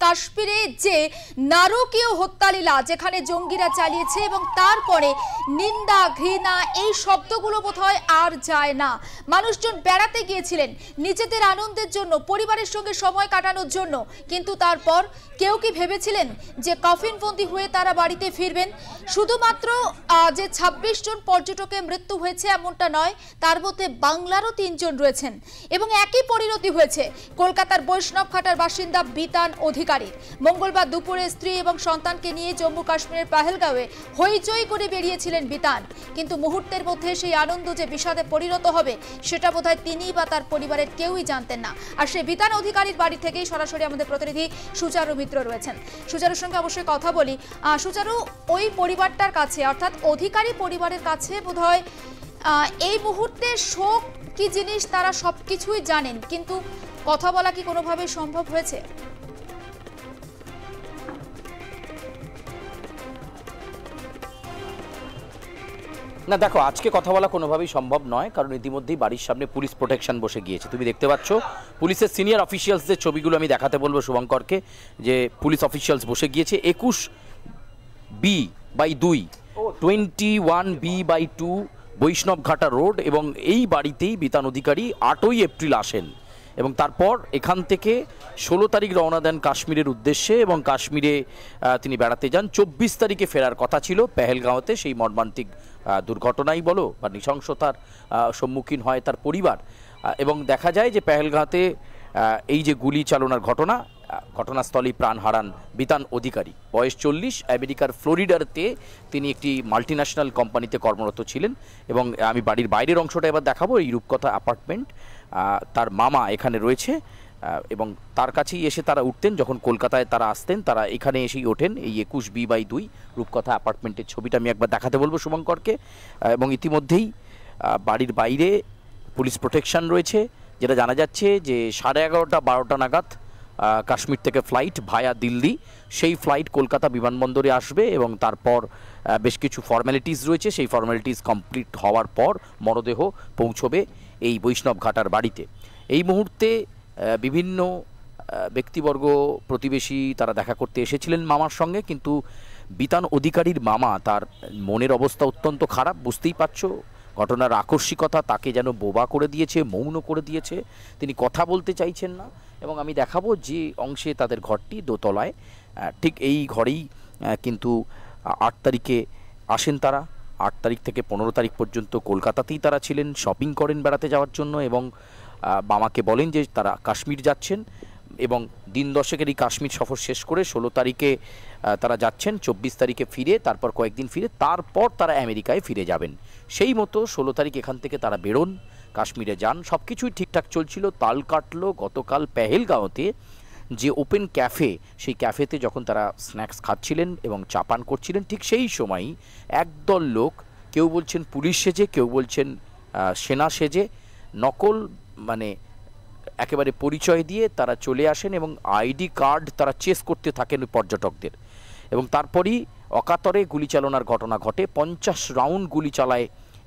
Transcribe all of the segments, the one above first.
কাশ্মীরে যে নারকীয় হত্যালীলা যেখানে জঙ্গিরা চালিয়েছে এবং তারপরে নিন্দা ঘৃণা এই শব্দগুলো বোধহয় আর যায় না। মানুষজন বেড়াতে গিয়েছিলেন নিজেদের আনন্দের জন্য, পরিবারের সঙ্গে সময় কাটানোর জন্য, কিন্তু তারপর কেউ কি ভেবেছিলেন যে কফিনবন্দি হয়ে তারা বাড়িতে ফিরবেন? শুধুমাত্র যে ২৬ জন পর্যটকের মৃত্যু হয়েছে এমনটা নয়, তার মধ্যে বাংলারও ৩ জন রয়েছেন এবং একই পরিণতি হয়েছে কলকাতার বৈষ্ণবঘাটার বাসিন্দা বিতান অধিকারীর। মঙ্গলবার দুপুরে স্ত্রী এবং সন্তানকে নিয়ে জম্মু কাশ্মীরের পেহেলগাঁওয়ে হইচই করে বেরিয়েছিলেন বিতান, কিন্তু মুহূর্তের মধ্যে সেই আনন্দ যে বিষাদে পরিণত হবে সেটা বোধহয় তিনি বা তার পরিবারের কেউই জানতেন না। আর সেই বিতান অধিকারীর বাড়ি থেকেই সরাসরি আমাদের প্রতিনিধি সুচারু মিত্র রয়েছেন। সুচারুর সঙ্গে অবশ্যই কথা বলি। সুচারু, ওই পরিবারটার কাছে অর্থাৎ অধিকারী পরিবারের কাছে বোধহয় এই মুহূর্তে শোক কি জিনিস তারা সবকিছুই জানেন, কিন্তু কথা বলা কি কোনোভাবে সম্ভব হয়েছে? না দেখো, আজকে কথা বলা কোনোভাবেই সম্ভব নয়, কারণ ইতিমধ্যেই বাড়ির সামনে পুলিশ প্রোটেকশন বসে গিয়েছে। তুমি দেখতে পাচ্ছ পুলিশের সিনিয়র অফিসিয়ালসদের ছবিগুলো আমি দেখাতে বলবো শুভঙ্করকে, যে পুলিশ অফিসিয়ালস বসে গিয়েছে। 21B/2 21B/2 বৈষ্ণবঘাটা রোড, এবং এই বাড়িতেই বিতান অধিকারী 8ই এপ্রিল আসেন এবং তারপর এখান থেকে 16 তারিখ রওনা দেন কাশ্মীরের উদ্দেশ্যে এবং কাশ্মীরে তিনি বেড়াতে যান। 24 তারিখে ফেরার কথা ছিল পেহেলগাঁওতে। সেই মর্মান্তিক দুর্ঘটনাই বলো বা নৃশংসতার সম্মুখীন হয় তার পরিবার, এবং দেখা যায় যে পেহেলগাঁওতে এই যে গুলি চালনার ঘটনাস্থলেই প্রাণ হারান বিতান অধিকারী। বয়স 40, আমেরিকার ফ্লোরিডাতে তিনি একটি মাল্টিন্যাশনাল কোম্পানিতে কর্মরত ছিলেন। এবং আমি বাড়ির বাইরের অংশটা এবার দেখাবো। এই রূপকথা অ্যাপার্টমেন্ট, তার মামা এখানে রয়েছে এবং তার কাছেই এসে তারা উঠতেন যখন কলকাতায় তারা আসতেন, তারা এখানে এসেই ওঠেন। এই 21B/2 রূপকথা অ্যাপার্টমেন্টের ছবিটা আমি একবার দেখাতে বলবো শুভঙ্করকে। এবং ইতিমধ্যেই বাড়ির বাইরে পুলিশ প্রোটেকশন রয়েছে, যেটা জানা যাচ্ছে যে 11:30-12টা নাগাদ কাশ্মীর থেকে ফ্লাইট ভায়া দিল্লি, সেই ফ্লাইট কলকাতা বিমানবন্দরে আসবে এবং তারপর বেশ কিছু ফর্ম্যালিটিস রয়েছে। সেই ফর্ম্যালিটিস কমপ্লিট হওয়ার পর মরদেহ পৌঁছবে এই বৈষ্ণবঘাটার বাড়িতে। এই মুহূর্তে বিভিন্ন ব্যক্তিবর্গ, প্রতিবেশী তারা দেখা করতে এসেছিলেন মামার সঙ্গে, কিন্তু বিতান অধিকারীর মামা, তার মনের অবস্থা অত্যন্ত খারাপ। বুঝতেই পারছো ঘটনার আকস্মিকতা তাকে যেন বোবা করে দিয়েছে, মৌন করে দিয়েছে। তিনি কথা বলতে চাইছেন না। এবং আমি দেখাবো যে অংশে তাদের ঘরটি দোতলায়, ঠিক এই ঘরেই কিন্তু 8 তারিখে আসেন তারা। 8 তারিখ থেকে 15 তারিখ পর্যন্ত কলকাতাতেই তারা ছিলেন, শপিং করেন বেড়াতে যাওয়ার জন্য, এবং মামাকে বলেন যে তারা কাশ্মীর যাচ্ছেন এবং দিন 10-এর এই কাশ্মীর সফর শেষ করে 16 তারিখে তারা যাচ্ছেন, 24 তারিখে ফিরে, তারপর কয়েকদিন ফিরে, তারপর তারা আমেরিকায় ফিরে যাবেন। সেই মতো 16 তারিখ এখান থেকে তারা বেরোন, কাশ্মীরে যান। সব কিছুই ঠিকঠাক চলছিল। তাল কাটলো গতকাল পেহেলগাঁওতে যে ওপেন ক্যাফে, সেই ক্যাফেতে যখন তারা স্ন্যাক্স খাচ্ছিলেন এবং চা পান করছিলেন, ঠিক সেই সময়ই একদল লোক, কেউ বলছেন পুলিশ সেজে, কেউ বলছেন সেনা সেজে, নকল মানে একেবারে পরিচয় দিয়ে তারা চলে আসেন এবং আইডি কার্ড তারা চেস করতে থাকেন পর্যটকদের। এবং তারপরই অকাতরে গুলি চালনার ঘটনা ঘটে। 50 রাউন্ড গুলি চালায়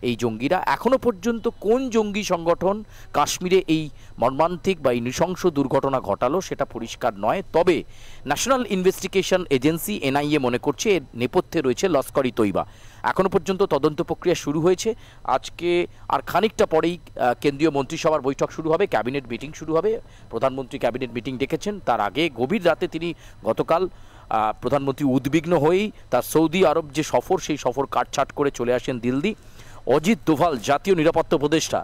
এই জঙ্গিরা। এখনও পর্যন্ত কোন জঙ্গি সংগঠন কাশ্মীরে এই মর্মান্তিক বা এই নৃশংস দুর্ঘটনা ঘটালো সেটা পরিষ্কার নয়। তবে ন্যাশনাল ইনভেস্টিগেশন এজেন্সি NIA মনে করছে এর নেপথ্যে রয়েছে লস্কর ই তৈবা। এখনও পর্যন্ত তদন্ত প্রক্রিয়া শুরু হয়েছে। আজকে আর খানিকটা পরেই কেন্দ্রীয় মন্ত্রিসভার বৈঠক শুরু হবে, ক্যাবিনেট মিটিং শুরু হবে। প্রধানমন্ত্রী ক্যাবিনেট মিটিং ডেকেছেন। তার আগে গভীর রাতে তিনি গতকাল প্রধানমন্ত্রী উদ্বিগ্ন হয়েই তার সৌদি আরব যে সফর, সেই সফর কাটছাট করে চলে আসেন দিল্লি। অজিত দোভাল জাতীয় নিরাপত্তা উপদেষ্টা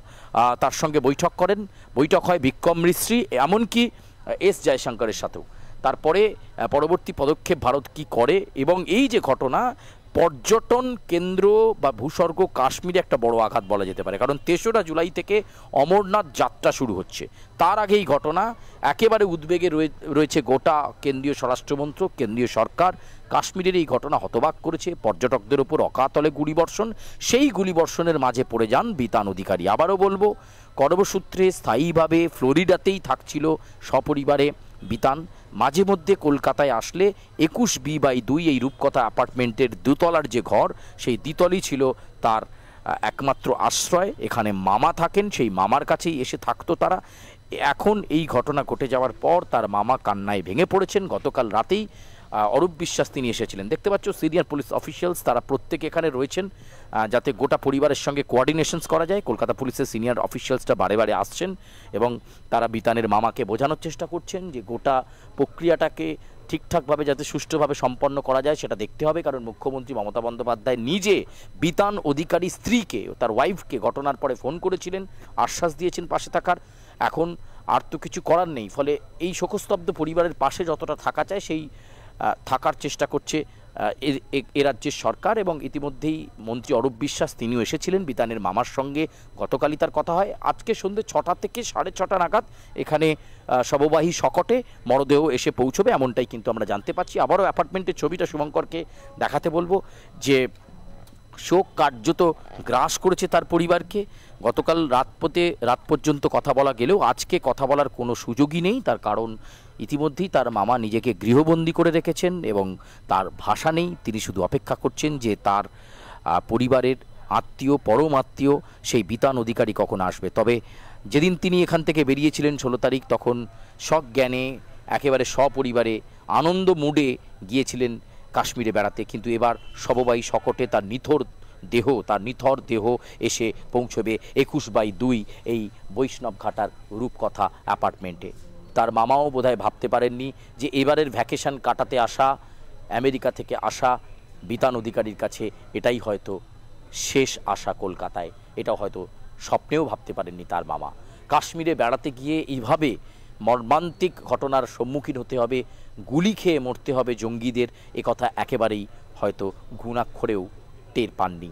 তার সঙ্গে বৈঠক করেন। বৈঠক হয় বিক্রম মিশ্রি, এমনকি S জয়শঙ্করের সাথেও। তারপরে পরবর্তী পদক্ষেপ ভারত কি করে, এবং এই যে ঘটনা, পর্যটন কেন্দ্র বা ভূস্বর্গ কাশ্মীরে একটা বড় আঘাত বলা যেতে পারে, কারণ 3রা জুলাই থেকে অমরনাথ যাত্রা শুরু হচ্ছে। তার আগে এই ঘটনা, একেবারে উদ্বেগে রয়েছে গোটা কেন্দ্রীয় স্বরাষ্ট্রমন্ত্রক, কেন্দ্রীয় সরকার। কাশ্মীরের এই ঘটনা হতবাক করেছে পর্যটকদের ওপর অকাতলে গুলিবর্ষণ। সেই গুলিবর্ষণের মাঝে পড়ে যান বিতান অধিকারী। আবারও বলবো, কর্মসূত্রে স্থায়ীভাবে ফ্লোরিডাতেই থাকছিল সপরিবারে বিতান। মাঝে মধ্যে কলকাতায় আসলে 21B/2 এই রূপকথা অ্যাপার্টমেন্টের দোতলার যে ঘর, সেই দ্বিতলই ছিল তার একমাত্র আশ্রয়। এখানে মামা থাকেন, সেই মামার কাছেই এসে থাকতো তারা। এখন এই ঘটনা ঘটে যাওয়ার পর তার মামা কান্নায় ভেঙে পড়েছেন। গতকাল রাতেই অরূপ বিশ্বাস তিনি এসেছিলেন। দেখতে পাচ্ছ সিনিয়র পুলিশ অফিসিয়ালস তারা প্রত্যেকে এখানে রয়েছেন যাতে গোটা পরিবারের সঙ্গে কোঅর্ডিনেশনস করা যায়। কলকাতা পুলিশের সিনিয়র অফিসিয়ালসটা বারে বারে আসছেন এবং তারা বিতানের মামাকে বোঝানোর চেষ্টা করছেন যে গোটা প্রক্রিয়াটাকে ঠিকঠাকভাবে যাতে সুষ্ঠুভাবে সম্পন্ন করা যায় সেটা দেখতে হবে। কারণ মুখ্যমন্ত্রী মমতা বন্দ্যোপাধ্যায় নিজে বিতান অধিকারী স্ত্রীকে, তার ওয়াইফকে ঘটনার পরে ফোন করেছিলেন, আশ্বাস দিয়েছেন পাশে থাকার। এখন আর তো কিছু করার নেই। ফলে এই শোকস্তব্ধ পরিবারের পাশে যতটা থাকা চায় সেই থাকার চেষ্টা করছে এ রাজ্যের সরকার। এবং ইতিমধ্যেই মন্ত্রী অরূপ বিশ্বাস তিনিও এসেছিলেন বিতানের মামার সঙ্গে। গতকালই তার কথা হয়। আজকে সন্ধ্যে 6টা থেকে 6:30 নাগাদ এখানে শববাহী শকটে মরদেহ এসে পৌঁছবে, এমনটাই কিন্তু আমরা জানতে পারছি। আবারও অ্যাপার্টমেন্টের ছবিটা শুভঙ্করকে দেখাতে বলবো যে শোক কার্যত গ্রাস করেছে তার পরিবারকে। গতকাল রাত পর্যন্ত কথা বলা গেলেও আজকে কথা বলার কোনো সুযোগই নেই। তার কারণ ইতিমধ্যেই তার মামা নিজেকে গৃহবন্দী করে রেখেছেন এবং তার ভাষা নেই। তিনি শুধু অপেক্ষা করছেন যে তার পরিবারের আত্মীয়, পরম আত্মীয় সেই বিতান অধিকারী কখন আসবে। তবে যেদিন তিনি এখান থেকে বেরিয়েছিলেন 16 তারিখ, তখন সজ্ঞানে একেবারে সপরিবারে আনন্দ মুডে গিয়েছিলেন কাশ্মীরে বেড়াতে। কিন্তু এবার শববাহী শকটে তার নিথর দেহ এসে পৌঁছবে 21/2 এই বৈষ্ণবঘাটার রূপকথা অ্যাপার্টমেন্টে। তার মামাও বোধহয় ভাবতে পারেননি যে এবারের ভ্যাকেশন কাটাতে আসা, আমেরিকা থেকে আসা বিতান অধিকারীর কাছে এটাই হয়তো শেষ আসা কলকাতায়। এটাও হয়তো স্বপ্নেও ভাবতে পারেননি তার মামা। কাশ্মীরে বেড়াতে গিয়ে এইভাবে মর্মান্তিক ঘটনার সম্মুখীন হতে হবে, গুলি খেয়ে মরতে হবে জঙ্গিদের, একথা একেবারেই হয়তো ঘুণাক্ষরেও টের পাননি।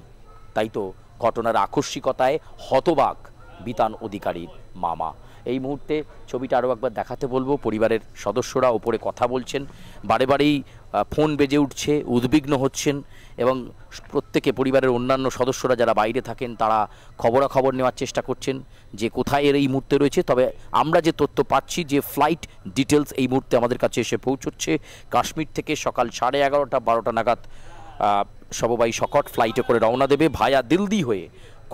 তাই তো ঘটনার আকস্মিকতায় হতবাক বিতান অধিকারীর মামা। এই মুহূর্তে ছবিটা আরও একবার দেখাতে বলবো। পরিবারের সদস্যরা ওপরে কথা বলছেন, বারে বারেই ফোন বেজে উঠছে, উদ্বিগ্ন হচ্ছেন এবং প্রত্যেকে পরিবারের অন্যান্য সদস্যরা যারা বাইরে থাকেন তারা খবরাখবর নেওয়ার চেষ্টা করছেন যে কোথায় এর এই মুহূর্তে রয়েছে। তবে আমরা যে তথ্য পাচ্ছি যে ফ্লাইট ডিটেলস এই মুহূর্তে আমাদের কাছে এসে পৌঁছচ্ছে। কাশ্মীর থেকে সকাল 11:30 12টা নাগাদ শববাহী শকট ফ্লাইটে করে রওনা দেবে, ভায়া দিল্লি হয়ে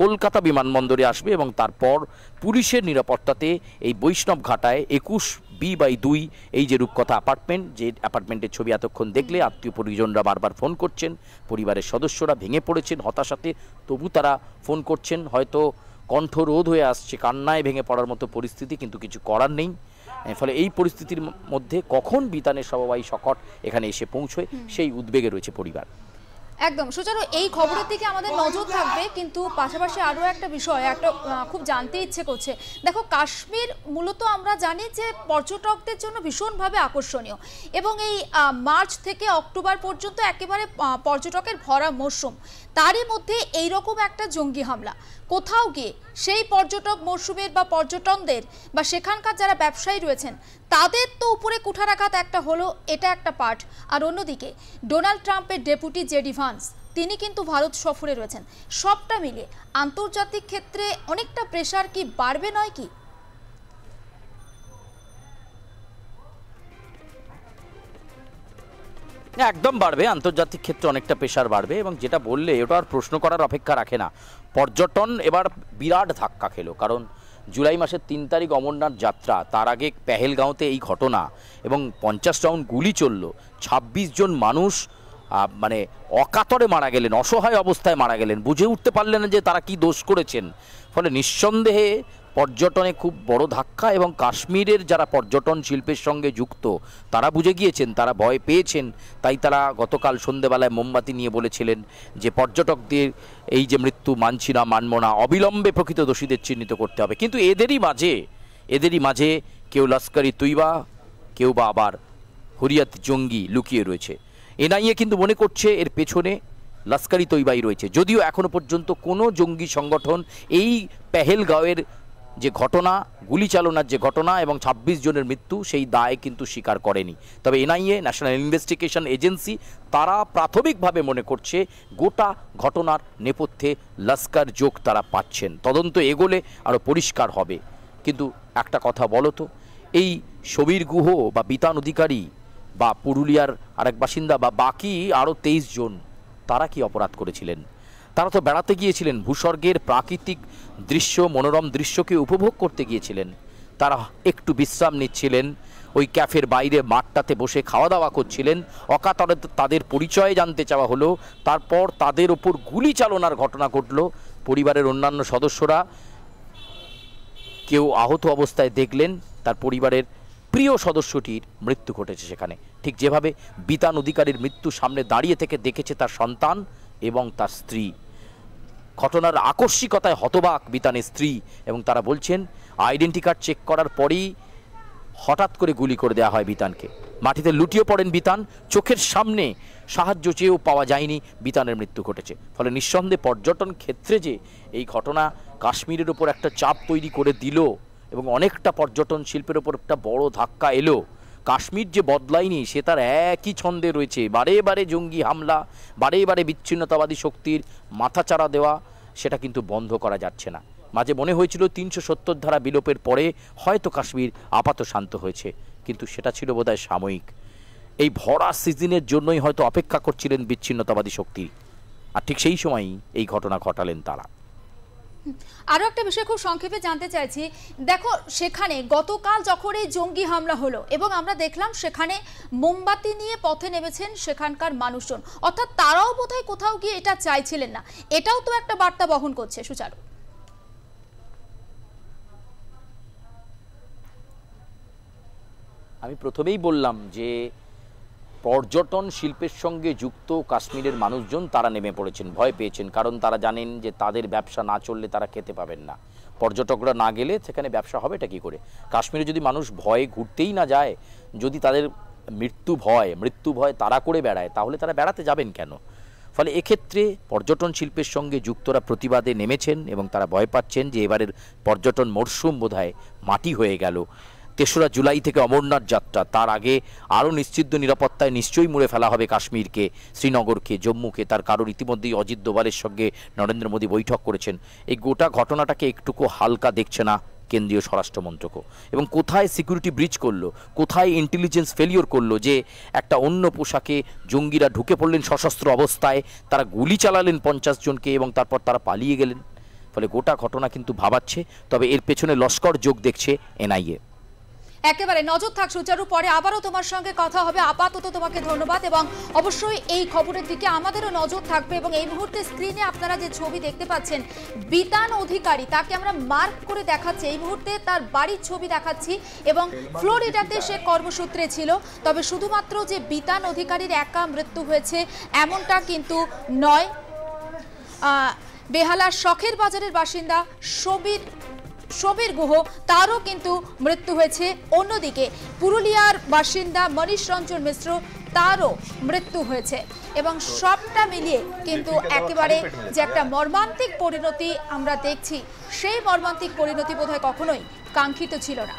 কলকাতা বিমানবন্দরে আসবে এবং তারপর পুলিশের নিরাপত্তাতে এই বৈষ্ণবঘাটায় 21B/2 এই যে রূপকথা অ্যাপার্টমেন্ট, যে অ্যাপার্টমেন্টের ছবি এতক্ষণ দেখলে, আত্মীয় পরিজনরা বারবার ফোন করছেন, পরিবারের সদস্যরা ভেঙে পড়েছেন হতাশাতে, তবু তারা ফোন করছেন। হয়তো কণ্ঠরোধ হয়ে আসছে, কান্নায় ভেঙে পড়ার মতো পরিস্থিতি, কিন্তু কিছু করার নেই। ফলে এই পরিস্থিতির মধ্যে কখন বিতানের শববাহী শকট এখানে এসে পৌঁছয় সেই উদ্বেগে রয়েছে পরিবার। একদম সুচারু, এই খবরের দিকে আমাদের নজর থাকবে, কিন্তু পাশাপাশি আরও একটা বিষয় খুব জানতে ইচ্ছে করছে। দেখো, কাশ্মীর মূলত আমরা জানি যে পর্যটকদের জন্য ভীষণভাবে আকর্ষণীয় এবং এই মার্চ থেকে অক্টোবর পর্যন্ত একেবারে পর্যটকের ভরা মরশুম। তারই মধ্যে এইরকম একটা জঙ্গি হামলা কোথাও গিয়ে সেই পর্যটক মরশুমের বা পর্যটনদের বা সেখানকার যারা ব্যবসায়ী রয়েছেন তাদের তো উপরে কুঠারাঘাত একটা হলো, এটা একটা পার্ট। আর অন্যদিকে ডোনাল্ড ট্রাম্পের ডেপুটি জেডি ভান্স, তিনি কিন্তু ভারত সফরে রয়েছেন। সবটা মিলে আন্তর্জাতিক ক্ষেত্রে অনেকটা প্রেশার কি বাড়বে নয় কি? একদম বাড়বে, আন্তর্জাতিক ক্ষেত্রে অনেকটা প্রেশার বাড়বে। এবং যেটা বললে ওটা আর প্রশ্ন করার অপেক্ষা রাখে না। পর্যটন এবার বিরাট ধাক্কা খেলো, কারণ জুলাই মাসের 3 তারিখ অমরনাথ যাত্রা, তার আগে পেহেলগাঁওতে এই ঘটনা এবং 50 রাউন্ড গুলি চলল, 26 জন মানুষ মানে অকাতরে মারা গেলেন, অসহায় অবস্থায় মারা গেলেন, বুঝে উঠতে পারলেন না যে তারা কি দোষ করেছেন। ফলে নিঃসন্দেহে পর্যটনে খুব বড় ধাক্কা। এবং কাশ্মীরের যারা পর্যটন শিল্পের সঙ্গে যুক্ত তারা বুঝে গিয়েছেন, তারা ভয় পেয়েছেন। তাই তারা গতকাল সন্ধ্যেবেলায় মোমবাতি নিয়ে বলেছিলেন যে পর্যটকদের এই যে মৃত্যু মানছি না, মানব না, অবিলম্বে প্রকৃত দোষীদের চিহ্নিত করতে হবে। কিন্তু এদেরই মাঝে কেউ লস্করি তৈবা, কেউ বা আবার হুরিয়াত জঙ্গি লুকিয়ে রয়েছে। এনআইএ কিন্তু মনে করছে এর পেছনে লস্করি তৈবাই রয়েছে, যদিও এখনো পর্যন্ত কোনো জঙ্গি সংগঠন এই পেহেলগাঁওয়ের যে ঘটনা, গুলি চালনার যে ঘটনা এবং 26 জনের মৃত্যু, সেই দায় কিন্তু স্বীকার করেনি। তবে এনআইএ, ন্যাশনাল ইনভেস্টিগেশন এজেন্সি, তারা প্রাথমিকভাবে মনে করছে গোটা ঘটনার নেপথ্যে লস্কর যোগ তারা পাচ্ছেন। তদন্ত এগোলে আরও পরিষ্কার হবে। কিন্তু একটা কথা বলো তো, এই সমীর গুহ বা বিতান অধিকারী বা পুরুলিয়ার আরেক বাসিন্দা বা বাকি আরও 23 জন, তারা কি অপরাধ করেছিলেন? তারা তো বেড়াতে গিয়েছিলেন, ভূস্বর্গের প্রাকৃতিক দৃশ্য, মনোরম দৃশ্যকে উপভোগ করতে গিয়েছিলেন। তারা একটু বিশ্রাম নিচ্ছিলেন, ওই ক্যাফের বাইরে মাঠটাতে বসে খাওয়া দাওয়া করছিলেন। অকাতরে তাদের পরিচয় জানতে চাওয়া হলো, তারপর তাদের ওপর গুলি চালনার ঘটনা ঘটল। পরিবারের অন্যান্য সদস্যরা কেউ আহত অবস্থায় দেখলেন, তার পরিবারের প্রিয় সদস্যটির মৃত্যু ঘটেছে সেখানে। ঠিক যেভাবে বিতান অধিকারীর মৃত্যু সামনে দাঁড়িয়ে থেকে দেখেছে তার সন্তান এবং তার স্ত্রী। ঘটনার আকস্মিকতায় হতবাক বিতানের স্ত্রী, এবং তারা বলছেন আইডেন্টি কার্ড চেক করার পরেই হঠাৎ করে গুলি করে দেওয়া হয় বিতানকে। মাটিতে লুটিয়ে পড়েন বিতান, চোখের সামনে সাহায্য চেয়েও পাওয়া যায়নি, বিতানের মৃত্যু ঘটেছে। ফলে নিঃসন্দেহে পর্যটন ক্ষেত্রে যে এই ঘটনা কাশ্মীরের ওপর একটা চাপ তৈরি করে দিল এবং অনেকটা পর্যটন শিল্পের ওপর একটা বড় ধাক্কা এলো। কাশ্মীর যে বদলায়নি সে তার একই ছন্দে রয়েছে, বারে বারে জঙ্গি হামলা, বারে বারে বিচ্ছিন্নতাবাদী শক্তির মাথাচাড়া দেওয়া, সেটা কিন্তু বন্ধ করা যাচ্ছে না। মাঝে মনে হয়েছিল ৩৭০ ধারা বিলোপের পরে হয়তো কাশ্মীর আপাত শান্ত হয়েছে, কিন্তু সেটা ছিল বোধহয় সাময়িক। এই ভরা সিজনের জন্যই হয়তো অপেক্ষা করছিলেন বিচ্ছিন্নতাবাদী শক্তি, আর ঠিক সেই সময়ই এই ঘটনা ঘটালেন তারা। আরও একটা বিষয় খুব সংক্ষেপে জানতে চাইছি, দেখো সেখানে গতকাল যখন এই জঙ্গি হামলা হলো এবং আমরা দেখলাম সেখানে মোমবাতি নিয়ে পথে নেমেছেন সেখানকার মানুষজন, অর্থাৎ তারাও বোধহয় কোথাও গিয়ে এটা চাইছিলেন না। এটাও তো একটা বার্তা বহন করছে সুচারু। আমি প্রথমেই বললাম যে পর্যটন শিল্পের সঙ্গে যুক্ত কাশ্মীরের মানুষজন তারা নেমে পড়েছেন, ভয় পেয়েছেন, কারণ তারা জানেন যে তাদের ব্যবসা না চললে তারা খেতে পাবেন না। পর্যটকরা না গেলে সেখানে ব্যবসা হবে এটা কী করে? কাশ্মীরে যদি মানুষ ভয়ে ঘুরতেই না যায়, যদি তাদের মৃত্যু ভয় তারা করে বেড়ায়, তাহলে তারা বেড়াতে যাবেন কেন? ফলে এক্ষেত্রে পর্যটন শিল্পের সঙ্গে যুক্তরা প্রতিবাদে নেমেছেন এবং তারা ভয় পাচ্ছেন যে এবারের পর্যটন মরশুম বোধহয় মাটি হয়ে গেল। ৩রা জুলাই থেকে অমরনাথ যাত্রা, তার আগে আরও নিশ্চিত নিরাপত্তায় নিশ্চয়ই মুড়ে ফেলা হবে কাশ্মীরকে, শ্রীনগরকে, জম্মুকে। তার কারণ ইতিমধ্যেই অজিত দোভালের সঙ্গে নরেন্দ্র মোদী বৈঠক করেছেন। এই গোটা ঘটনাটাকে একটুকু হালকা দেখছে না কেন্দ্রীয় স্বরাষ্ট্রমন্ত্রকও। এবং কোথায় সিকিউরিটি ব্রিচ করলো, কোথায় ইন্টেলিজেন্স ফেলিওর করলো যে একটা অন্য পোশাকে জঙ্গিরা ঢুকে পড়লেন সশস্ত্র অবস্থায়, তারা গুলি চালালেন 50 জনকে এবং তারপর তারা পালিয়ে গেলেন। ফলে গোটা ঘটনা কিন্তু ভাবাচ্ছে, তবে এর পেছনে লস্কর যোগ দেখছে এনআইএ। একেবারে নজর থাক সুচারু, পরে আবারও তোমার সঙ্গে কথা হবে। আপাতত তোমাকে ধন্যবাদ, এবং অবশ্যই এই খবরের দিকে আমাদেরও নজর থাকবে। এবং এই মুহূর্তে স্ক্রিনে আপনারা যে ছবি দেখতে পাচ্ছেন, বিতান অধিকারী, তাকে আমরা মার্ক করে দেখাচ্ছি, এই মুহূর্তে তার বাড়ির ছবি দেখাচ্ছি, এবং ফ্লোরিডাতে সে কর্মসূত্রে ছিল। তবে শুধুমাত্র যে বিতান অধিকারীর একা মৃত্যু হয়েছে এমনটা কিন্তু নয়। বেহালার শখের বাজারের বাসিন্দা সবির গুহ, তারও কিন্তু মৃত্যু হয়েছে। অন্যদিকে পুরুলিয়ার বাসিন্দা মনীষ রঞ্জন মিশ্র, তারও মৃত্যু হয়েছে। এবং সবটা মিলিয়ে কিন্তু একেবারে যে একটা মর্মান্তিক পরিণতি আমরা দেখছি, সেই মর্মান্তিক পরিণতি বোধহয় কখনোই কাঙ্ক্ষিত ছিল না।